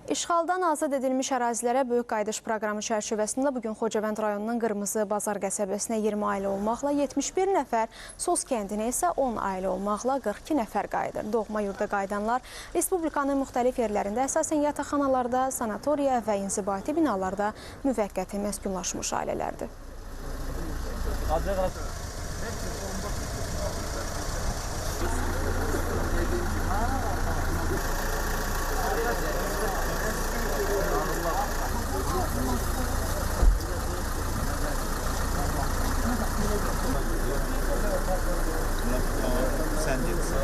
İşğaldan azad edilmiş ərazilərə böyük qayıdış proqramı çərçivəsində bugün Xocavənd rayonunun Qırmızı Bazar qəsəbəsinə 20 ailə olmaqla 71 nəfər, Sos kəndinə isə 10 ailə olmaqla 42 nəfər qayıdır. Doğma yurda qayıdanlar Respublikanın müxtəlif yerlərində, əsasən yataqxanalarda, sanatoriya və inzibati binalarda müvəqqəti məskunlaşmış ailələrdir. Sen değilsin.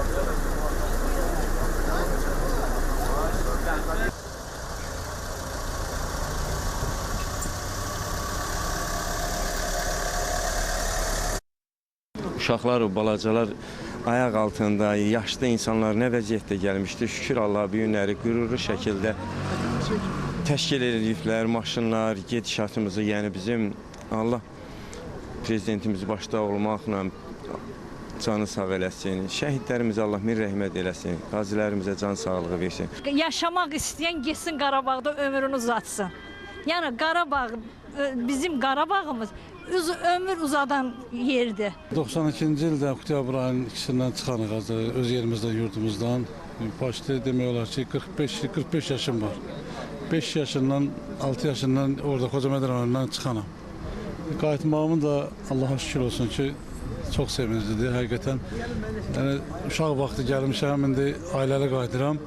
Uşaqlar, balacalar ayaq altında, yaşlı insanlar nə vəziyyətdə gəlmişdir. Şükür Allah, bu günləri qürurlu şəkildə təşkil ediliblər, maşınlar, gedişatımızı, yəni bizim Allah prezidentimiz başda olmaqla canı sağ eləsin, şəhidlərimizə Allah min rəhmət eləsin, qazilərimizə can sağlığı versin. Yaşamaq istəyən getsin Qarabağda ömrünü uzatsın. Yəni Qarabağ, bizim Qarabağımız ömür uzadan yerdir. 92-ci ildə oktyabr ayının ikisindən çıxanıq öz yerimizdən, yurdumuzdan. Başda demək olar ki, 45 yaşım var. 5 yaşından, 6 yaşından orada Xocavənd rayonundan çıxanam. Qayıtmağımın da Allah'a şükür olsun ki, çox sevinclidir həqiqətən. Yəni, uşaq vaxtı gəlmişəm, indi ailəli qayıdıram.